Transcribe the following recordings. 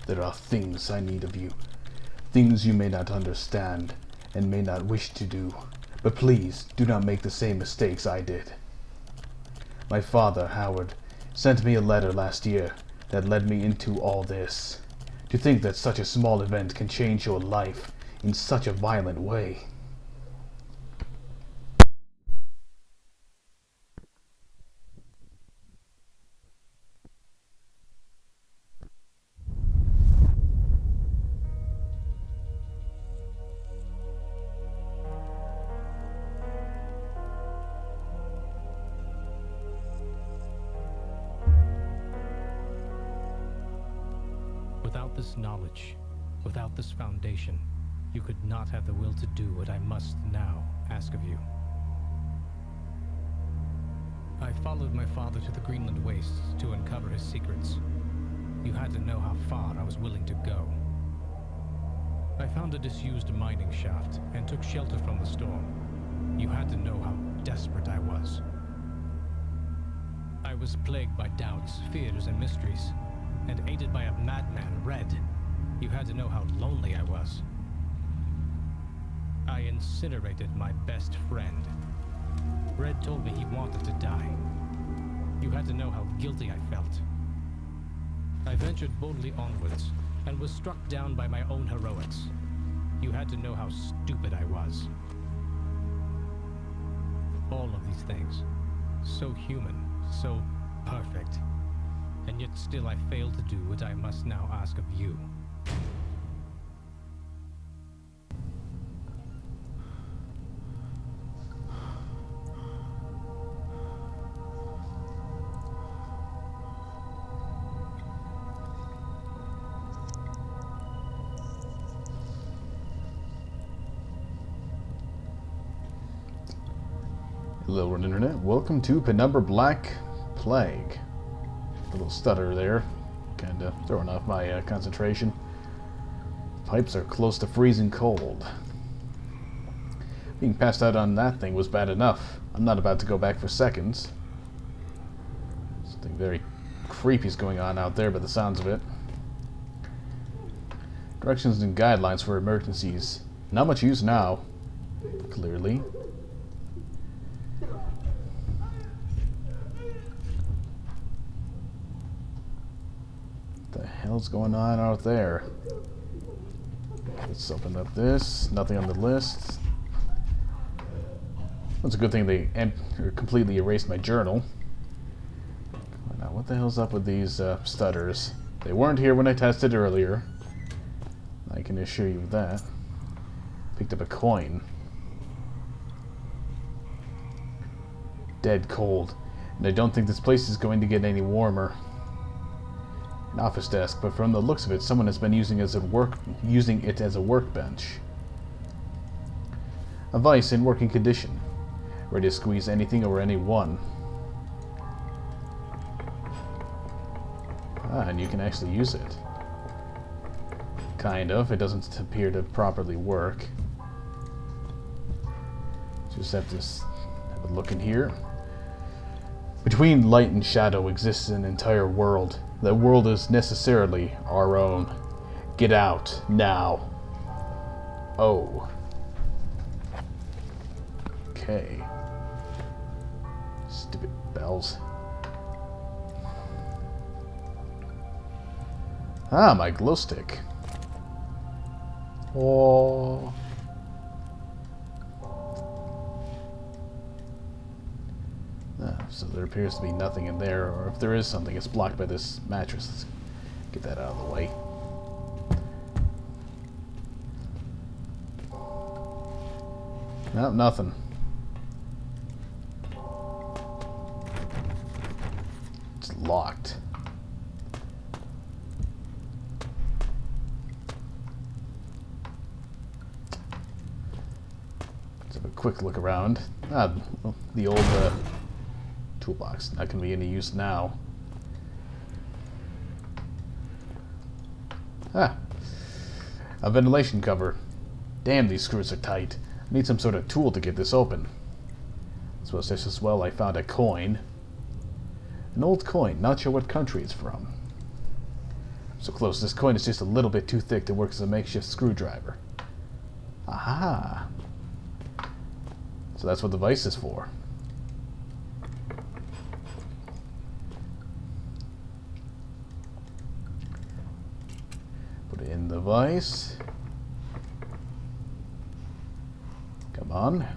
There are things I need of you. Things you may not understand and may not wish to do. But please, do not make the same mistakes I did. My father, Howard, sent me a letter last year that led me into all this. To think that such a small event can change your life in such a violent way. Without this knowledge, without this foundation, you could not have the will to do what I must now ask of you. I followed my father to the Greenland wastes to uncover his secrets. You had to know how far I was willing to go. I found a disused mining shaft and took shelter from the storm. You had to know how desperate I was. I was plagued by doubts, fears, and mysteries, and aided by a madman, Red. You had to know how lonely I was. I incinerated my best friend. Red told me he wanted to die. You had to know how guilty I felt. I ventured boldly onwards, and was struck down by my own heroics. You had to know how stupid I was. All of these things, so human, so perfect. And yet still I fail to do what I must now ask of you. Hello, Internet. Welcome to Penumbra Black Plague. Little stutter there, kind of throwing off my concentration. Pipes are close to freezing cold. Being passed out on that thing was bad enough. I'm not about to go back for seconds. Something very creepy is going on out there by the sounds of it. Directions and guidelines for emergencies. Not much use now, clearly. What the hell's going on out there? Let's open up this. Nothing on the list. That's a good thing they completely erased my journal. Now, what the hell's up with these stutters? They weren't here when I tested earlier. I can assure you of that. Picked up a coin. Dead cold. And I don't think this place is going to get any warmer. An office desk, but from the looks of it, someone has been using it as a workbench. A vise in working condition, ready to squeeze anything or anyone. And you can actually use it. Kind of. It doesn't appear to properly work. Just have to have a look in here. Between light and shadow exists an entire world. That world is necessarily our own. Get out, now. Oh. Okay. Stupid bells. Ah, my glow stick. Oh. So there appears to be nothing in there, or if there is something, it's blocked by this mattress. Let's get that out of the way. No, nothing. It's locked. Let's have a quick look around. Ah, well, the old toolbox. Not going to be any use now. Ah. A ventilation cover. Damn, these screws are tight. I need some sort of tool to get this open. So just as well I found a coin. An old coin. Not sure what country it's from. So close. This coin is just a little bit too thick to work as a makeshift screwdriver. Aha! So that's what the vise is for. Put it in the vise. Come on.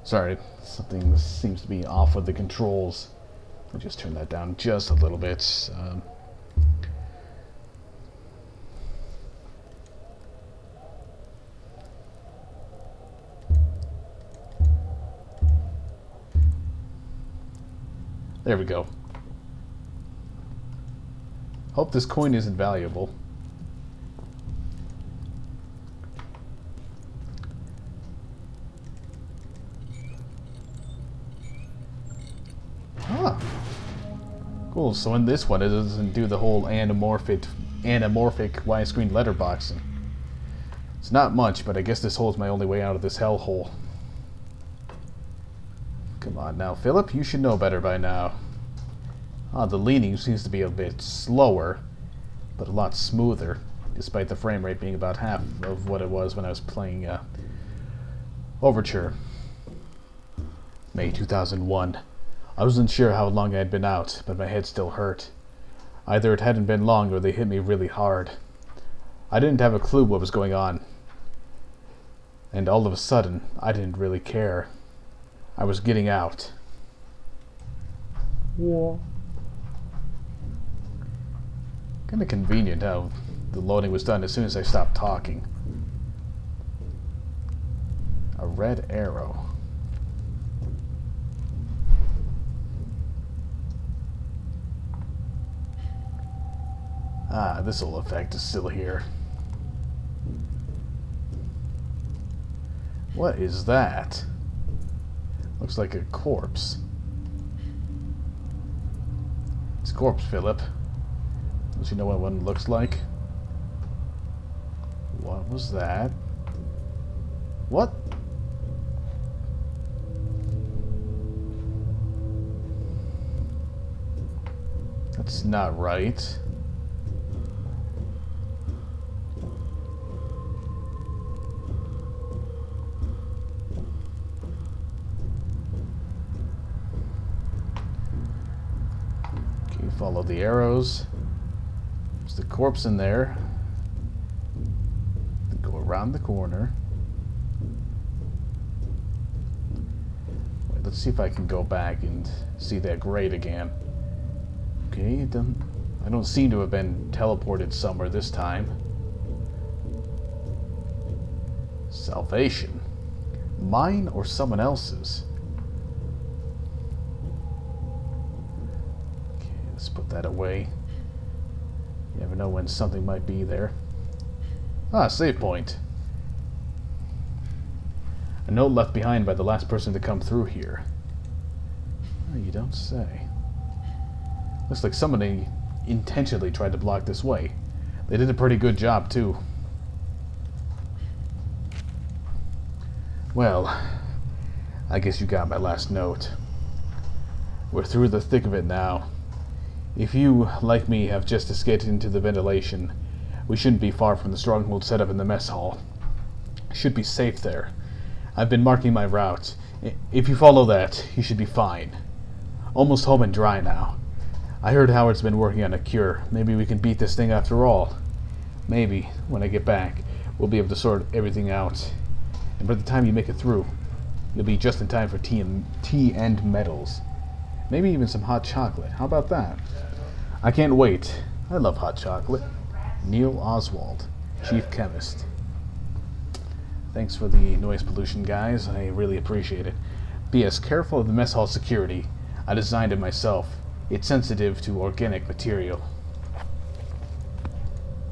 Sorry, something seems to be off with the controls. I'll just turn that down just a little bit. There we go. Hope this coin isn't valuable. Ah. Cool, so in this one it doesn't do the whole anamorphic widescreen letterboxing. It's not much, but I guess this hole's my only way out of this hellhole. Come on now, Philip, you should know better by now. Ah, the leaning seems to be a bit slower, but a lot smoother, despite the frame rate being about half of what it was when I was playing Overture. May 2001. I wasn't sure how long I had been out, but my head still hurt. Either it hadn't been long or they hit me really hard. I didn't have a clue what was going on. And all of a sudden, I didn't really care. I was getting out. Yeah. Kind of convenient how the loading was done as soon as I stopped talking. A red arrow. Ah, this whole effect is still here. What is that? Looks like a corpse. It's a corpse, Philip. Don't you know what one looks like? What was that? What? That's not right. Follow the arrows. There's the corpse in there. Then go around the corner. Wait, let's see if I can go back and see that grate again. Okay, I don't seem to have been teleported somewhere this time. Salvation. Mine or someone else's? Let's put that away. You never know when something might be there. Ah, save point. A note left behind by the last person to come through here. Oh, you don't say. Looks like somebody intentionally tried to block this way. They did a pretty good job, too. Well, I guess you got my last note. We're through the thick of it now. If you, like me, have just escaped into the ventilation, we shouldn't be far from the stronghold set up in the mess hall. Should be safe there. I've been marking my route. If you follow that, you should be fine. Almost home and dry now. I heard Howard's been working on a cure. Maybe we can beat this thing after all. Maybe, when I get back, we'll be able to sort everything out. And by the time you make it through, you'll be just in time for tea and medals. Maybe even some hot chocolate. How about that? I can't wait. I love hot chocolate. Neil Oswald, Chief Chemist. Thanks for the noise pollution, guys. I really appreciate it. P.S. Careful of the mess hall security. I designed it myself. It's sensitive to organic material.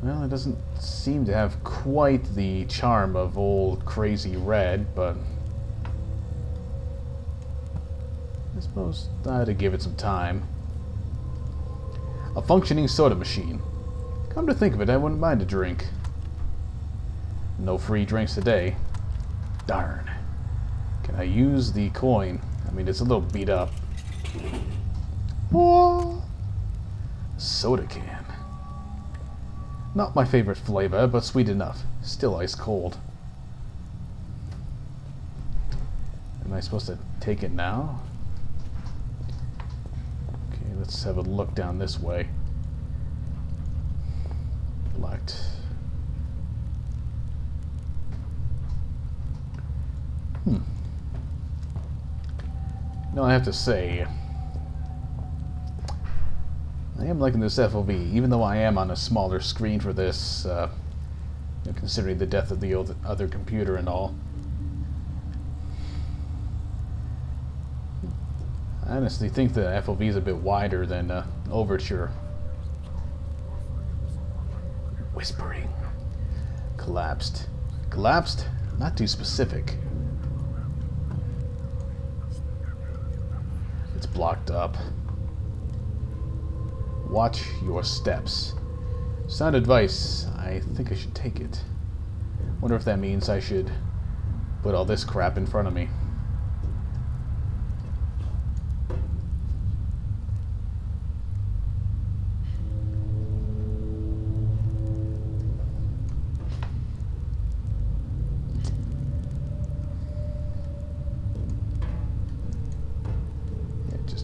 Well, it doesn't seem to have quite the charm of old Crazy Red, but I suppose I had to give it some time. A functioning soda machine. Come to think of it, I wouldn't mind a drink. No free drinks today. Darn. Can I use the coin? I mean, it's a little beat up. Whoa. Soda can. Not my favorite flavor, but sweet enough. Still ice cold. Am I supposed to take it now? Okay, let's have a look down this way. Locked. No, I have to say, I am liking this FOV, even though I am on a smaller screen for this, considering the death of the other computer and all. I honestly think the FOV is a bit wider than Overture. Whispering. Collapsed. Collapsed? Not too specific. It's blocked up. Watch your steps. Sound advice. I think I should take it. Wonder if that means I should put all this crap in front of me.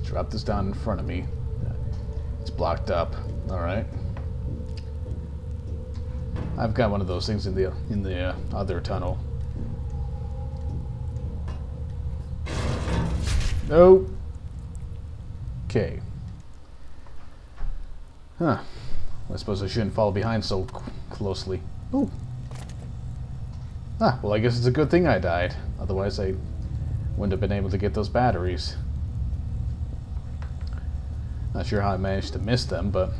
Drop this down in front of me. It's blocked up. All right. I've got one of those things in the other tunnel. Nope. Okay. Huh. I suppose I shouldn't fall behind so closely. Ooh. Ah, well, I guess it's a good thing I died. Otherwise, I wouldn't have been able to get those batteries. Not sure how I managed to miss them, but...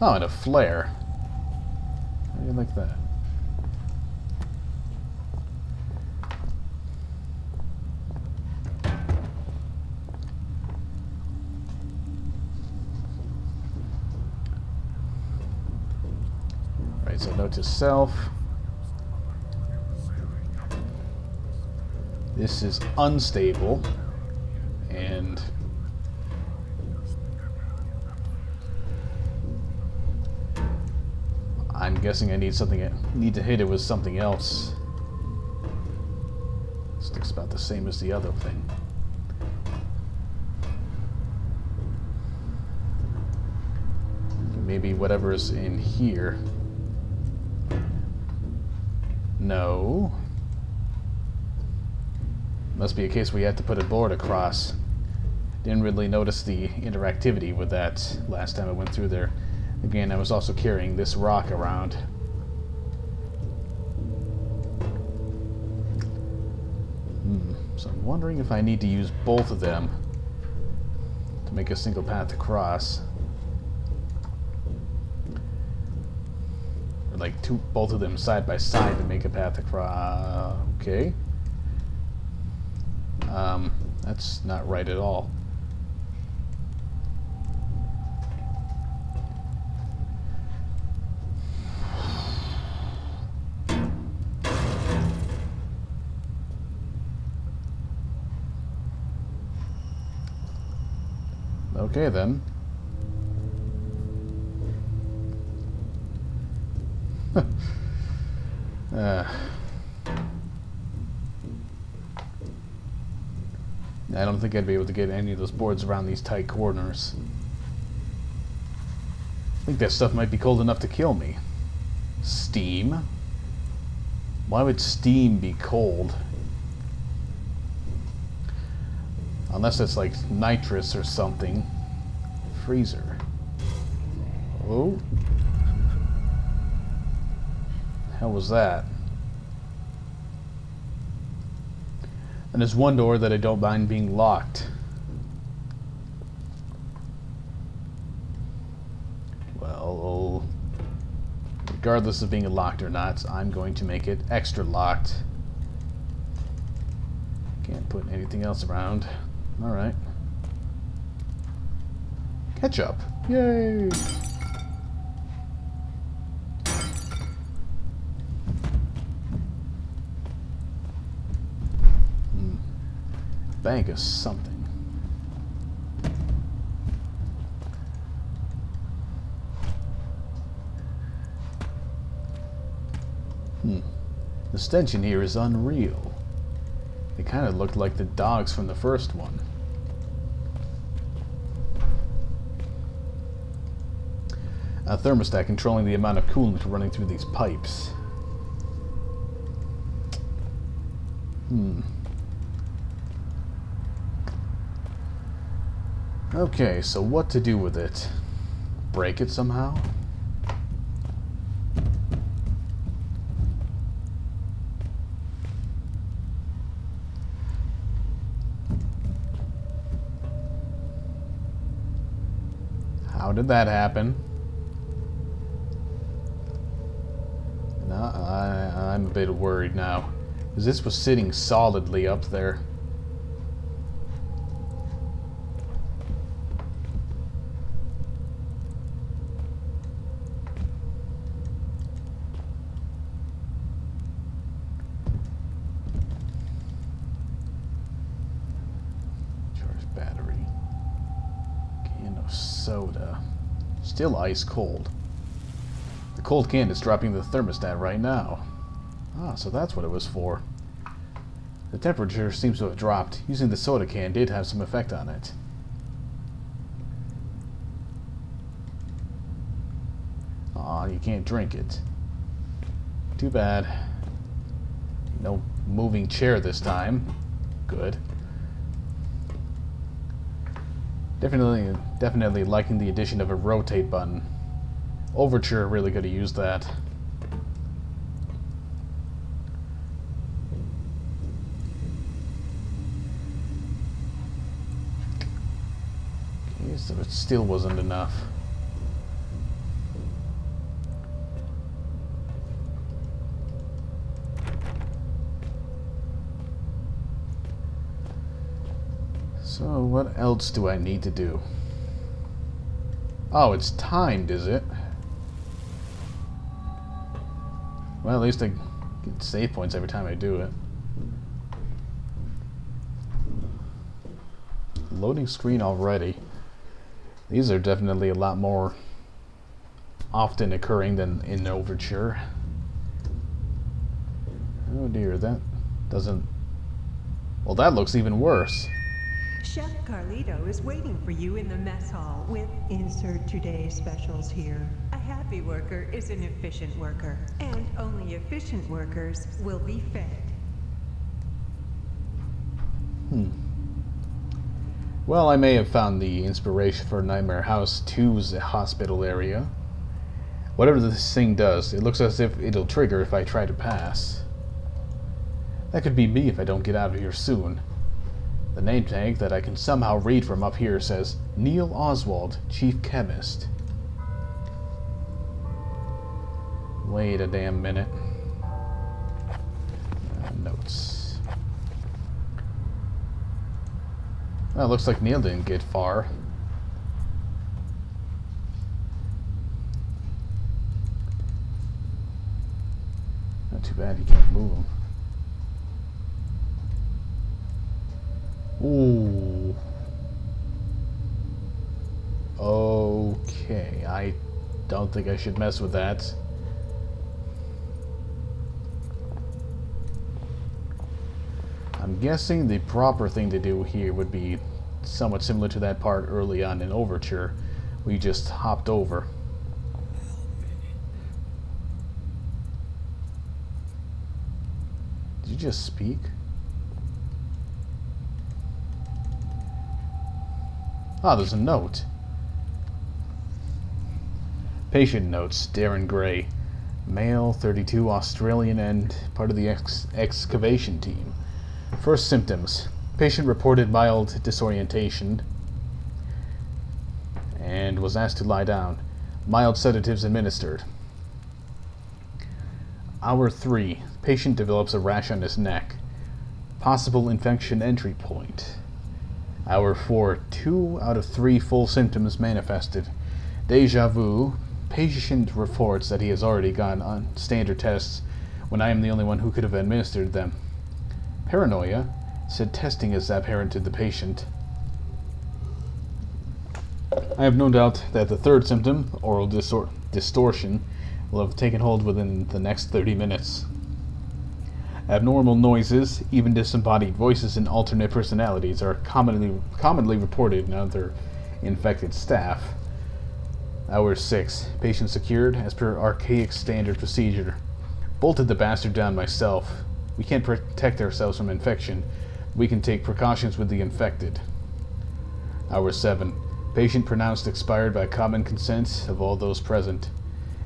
Oh, and a flare. How do you like that? Right, so note to self. This is unstable. And I'm guessing I need to hit it with something else. This looks about the same as the other thing. Maybe whatever's in here. No. Must be a case where you have to put a board across. Didn't really notice the interactivity with that last time I went through there. Again, I was also carrying this rock around. So I'm wondering if I need to use both of them to make a single path across. Or like both of them side by side to make a path across. Okay. That's not right at all. Okay then. I don't think I'd be able to get any of those boards around these tight corners. I think that stuff might be cold enough to kill me. Steam? Why would steam be cold? Unless it's like nitrous or something. Freezer. Oh. Hell was that? And there's one door that I don't mind being locked. Well, regardless of being locked or not, I'm going to make it extra locked. Can't put anything else around. Alright. Ketchup. Yay! Bag of something. The stench in here is unreal. They kind of look like the dogs from the first one. A thermostat controlling the amount of coolant running through these pipes. Okay, so what to do with it? Break it somehow? How did that happen? No, I'm a bit worried now, because this was sitting solidly up there. Charged battery. Can of soda. Still ice cold. The cold can is dropping the thermostat right now. Ah, so that's what it was for. The temperature seems to have dropped. Using the soda can did have some effect on it. Aw, you can't drink it. Too bad. No moving chair this time. Good. Definitely liking the addition of a rotate button. Overture really could have used that. Okay, so it still wasn't enough. So what else do I need to do? Oh, it's timed, is it? Well, at least I get save points every time I do it. Loading screen already. These are definitely a lot more often occurring than in Overture. Oh dear, that doesn't... Well, that looks even worse. Chef Carlito is waiting for you in the mess hall with insert today's specials here. A happy worker is an efficient worker, and only efficient workers will be fed. Well, I may have found the inspiration for Nightmare House 2's hospital area. Whatever this thing does, it looks as if it'll trigger if I try to pass. That could be me if I don't get out of here soon. The name tag that I can somehow read from up here says, Neil Oswald, Chief Chemist. Wait a damn minute. Notes. Well, it looks like Neil didn't get far. Not too bad, he can't move him. Ooh. Okay, I don't think I should mess with that. I'm guessing the proper thing to do here would be somewhat similar to that part early on in Overture. We just hopped over. Did you just speak? Ah, there's a note. Patient notes, Darren Gray. Male, 32, Australian, and part of the excavation team. First symptoms. Patient reported mild disorientation and was asked to lie down. Mild sedatives administered. Hour 3. Patient develops a rash on his neck. Possible infection entry point. Hour 4. 2 out of 3 full symptoms manifested. Deja vu. Patient reports that he has already gone on standard tests when I am the only one who could have administered them. Paranoia. said testing is apparent to the patient. I have no doubt that the third symptom, oral distortion, will have taken hold within the next 30 minutes. Abnormal noises, even disembodied voices and alternate personalities are commonly reported in other infected staff. Hour 6. Patient secured as per archaic standard procedure. Bolted the bastard down myself. We can't protect ourselves from infection. We can take precautions with the infected. Hour 7. Patient pronounced expired by common consent of all those present.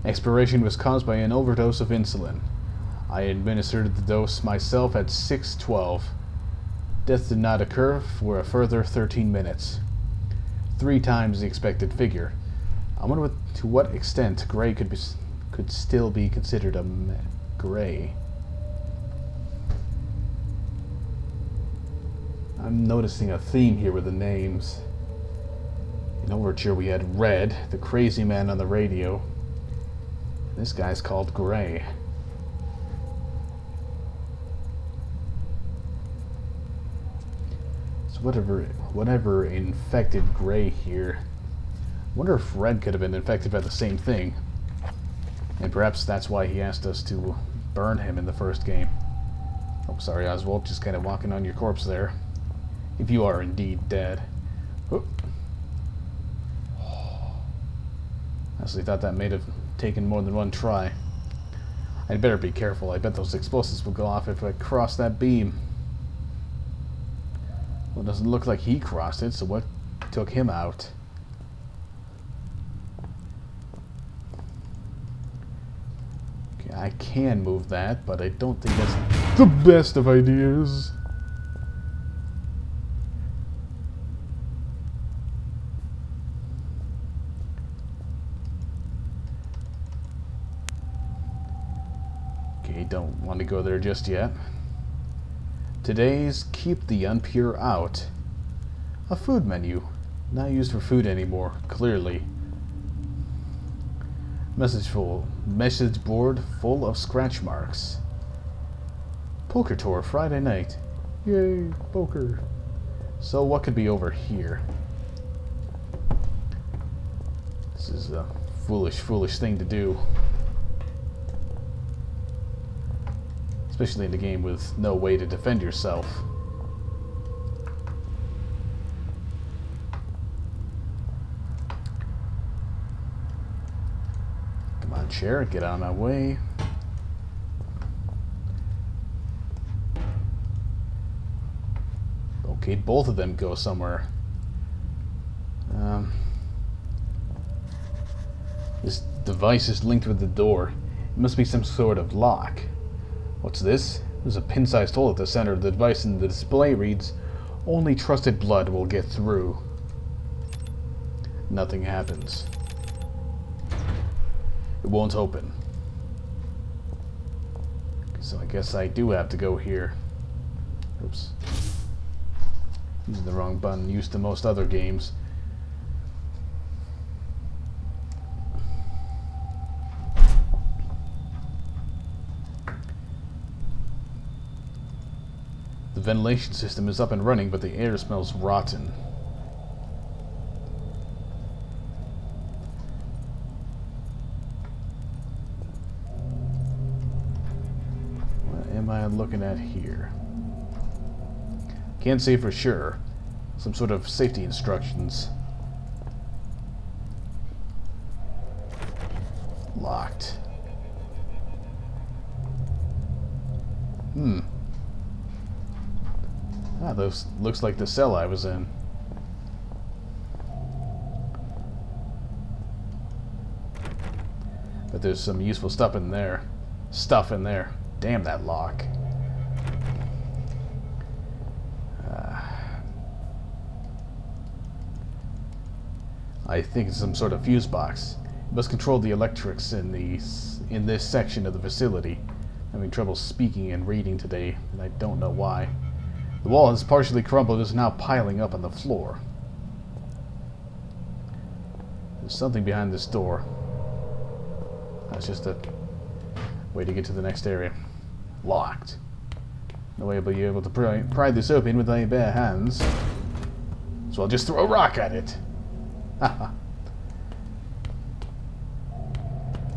Expiration was caused by an overdose of insulin. I administered the dose myself at 6:12. Death did not occur for a further 13 minutes. 3 times the expected figure. I wonder to what extent Gray could still be considered a Gray. I'm noticing a theme here with the names. In Overture we had Red, the crazy man on the radio. This guy's called Gray. So whatever infected Gray here. I wonder if Red could have been infected by the same thing. And perhaps that's why he asked us to burn him in the first game. Oh, sorry, Oswald, just kind of walking on your corpse there. If you are indeed dead. Oh. I honestly thought that may have taken more than one try. I'd better be careful. I bet those explosives will go off if I cross that beam. Well, it doesn't look like he crossed it, so what took him out? Okay, I can move that, but I don't think that's the best of ideas. Okay, don't want to go there just yet. Today's Keep the Unpure Out. A food menu. Not used for food anymore, clearly. Message board full of scratch marks. Poker tour Friday night. Yay, poker. So what could be over here? This is a foolish thing to do. Especially in a game with no way to defend yourself. Come on, chair, get out of my way. Okay, both of them go somewhere. This device is linked with the door. It must be some sort of lock. What's this? There's a pin-sized hole at the center of the device, and the display reads, "Only trusted blood will get through." Nothing happens. It won't open. So I guess I do have to go here. Oops. Using the wrong button, used to most other games. The ventilation system is up and running, but the air smells rotten. What am I looking at here? Can't say for sure. Some sort of safety instructions. Locked. Ah, those looks like the cell I was in. But there's some useful stuff in there. Damn that lock. I think it's some sort of fuse box. It must control the electrics in this section of the facility. I'm having trouble speaking and reading today, and I don't know why. The wall has partially crumbled and is now piling up on the floor. There's something behind this door. That's just a way to get to the next area. Locked. No way I'll be able to pry this open with my bare hands. So I'll just throw a rock at it. Haha.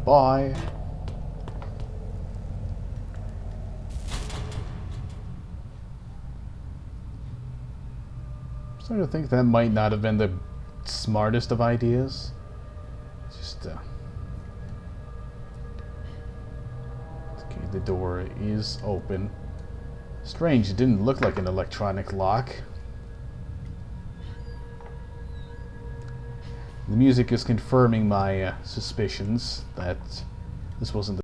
Bye. I'm starting to think that might not have been the smartest of ideas. Just, okay, the door is open. Strange, it didn't look like an electronic lock. The music is confirming my suspicions that this wasn't the